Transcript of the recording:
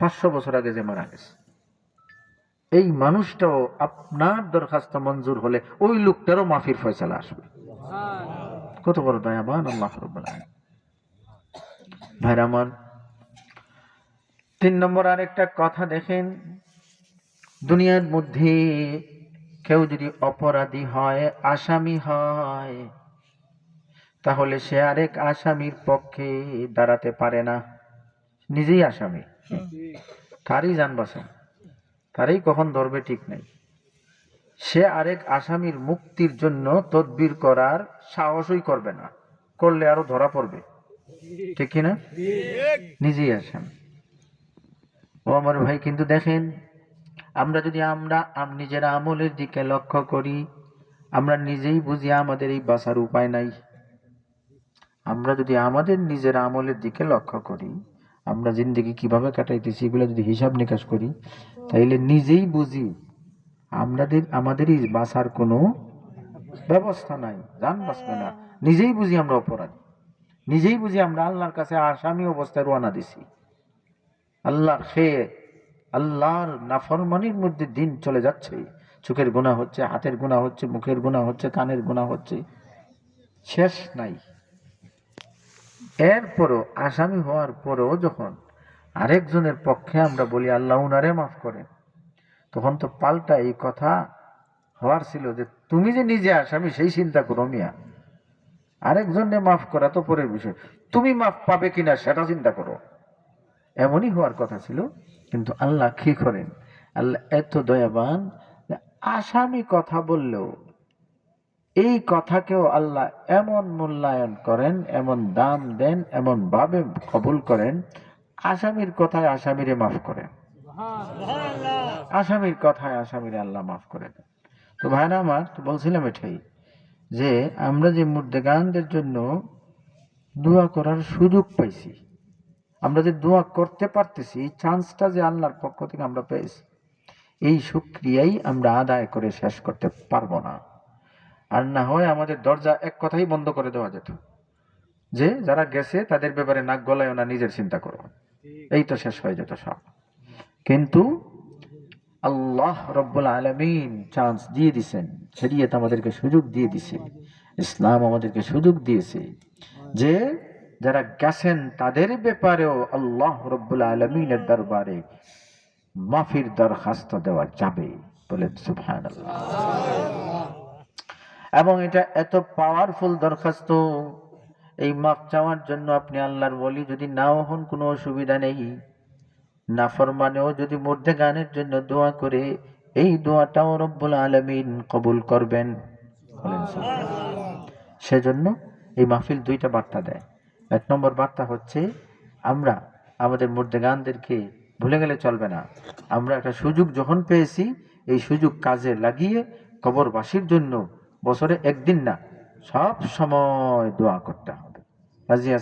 500 বছর আগে যে মারা গেছে, এই মানুষটাও আপনার দরখাস্ত মঞ্জুর হলে ওই লোকটারও মাফির ফয়সালা আসবে। কত বড় দয়াবান আল্লাহ রাব্বুল আলামিন। ভাইরা আমার, 3 নম্বর আরেকটা কথা দেখেন, দুনিয়ার মধ্যে কেউ যদি অপরাধী হয়, আসামি হয়, তাহলে সে আরেক আসামির পক্ষে দাঁড়াতে পারে না। নিজেই আসামি, তারই জান বাঁচে, তারই কখন ধরবে ঠিক নাই। সে আরেক আসামির মুক্তির জন্য তদবির করার সাহসই করবে না, করলে আরো ধরা পড়বে, ঠিক কিনা? নিজেই আসামি। ও আমার ভাই, কিন্তু দেখেন, আমরা যদি নিজের আমলের দিকে লক্ষ্য করি, আমরা নিজেই বুঝি আমাদের এই বাঁচার উপায় নাই। আমরা যদি আমাদের নিজের আমলের দিকে লক্ষ্য করি, আমরা জিন্দেগি কিভাবে কাটাইতেছি এগুলো যদি হিসাব নিকাশ করি, তাইলে নিজেই বুঝি আমাদেরই বাঁচার কোনো ব্যবস্থা নাই, জান বাঁচবে না। নিজেই বুঝি আমরা অপরাধী, নিজেই বুঝি আমরা আল্লাহর কাছে আসামি অবস্থায় রওনা দিছি। আল্লাহর নাফরমানির মধ্যে দিন চলে যাচ্ছে, চোখের গুনাহ হচ্ছে, হাতের গুনাহ হচ্ছে, মুখের গুনাহ হচ্ছে, কানের গুনাহ হচ্ছে, শেষ নাই। এরপরও আসামি হওয়ার পরেও যখন আরেকজনের পক্ষে আমরা বলি আল্লাহ উনারে মাফ করেন, তখন তো পাল্টা এই কথা হওয়ার ছিল যে তুমি যে নিজে আসামি সেই চিন্তা করো মিয়া, আরেকজনে মাফ করা তো পরের বিষয়, তুমি মাফ পাবে কিনা সেটা চিন্তা করো। এমনই হওয়ার কথা ছিল, কিন্তু আল্লাহ কি করেন, আল্লাহ এত দয়াবান, আসামি কথা বললেও এই কথাকেও আল্লাহ এমন মূল্যায়ন করেন, এমন দাম দেন, এমন ভাবে কবুল করেন, আসামির কথায় আসামিরে মাফ করেন, আসামির কথায় আসামিরে আল্লাহ মাফ করেন। তো ভাইরা আমার, তো বলছিলাম এটাই যে আমরা যে মুর্দেগানদের জন্য দোয়া করার সুযোগ পাইছি, আমরা যে দোয়া করতে পারতেছি, এই চান্সটা যে আল্লাহর পক্ষ থেকে আমরা পেয়েছি, এই শুকরিয়াই আমরা আদায় করে শেষ করতে পারবো না। আর না হয় আমাদের দরজা এক কথাই বন্ধ করে দেওয়া যেত যে যারা গেছে তাদের ব্যাপারে নাক গলায় না, নিজের চিন্তা করো, এই তো শেষ হয়ে যেত সব। কিন্তু আল্লাহ রব্বুল আলামিন চান্স দিয়ে দিছেন, শরীয়ত আমাদেরকে সুযোগ দিয়ে দিছে, ইসলাম আমাদেরকে সুযোগ দিয়েছে যে যারা গেছেন তাদের ব্যাপারেও আল্লাহ রব্বুল আলামিনের দরবারে মাফির দরখাস্ত দেওয়া যাবে। বলেন সুবহানাল্লাহ। এবং এটা এত পাওয়ারফুল দরখাস্ত, এই মাফ চাওয়ার জন্য আপনি আল্লাহর ওলি যদি নাও হন কোনো অসুবিধা নেই, নাফরমানেও যদি মুর্দেগানের জন্য দোয়া করে, এই দোয়াটাও রব্বুল আলামিন কবুল করবেন। বলেন সুবহানাল্লাহ। সেজন্য এই মাহফিল 2টা বার্তা দেয়। 1 নম্বর বার্তা হচ্ছে আমরা আমাদের মুর্দেগানদেরকে ভুলে গেলে চলবে না। আমরা একটা সুযোগ যখন পেয়েছি, এই সুযোগ কাজে লাগিয়ে কবরবাসীর জন্য বছরে একদিন না, সব সময় দোয়া করতে হবে। রাজি আছেন?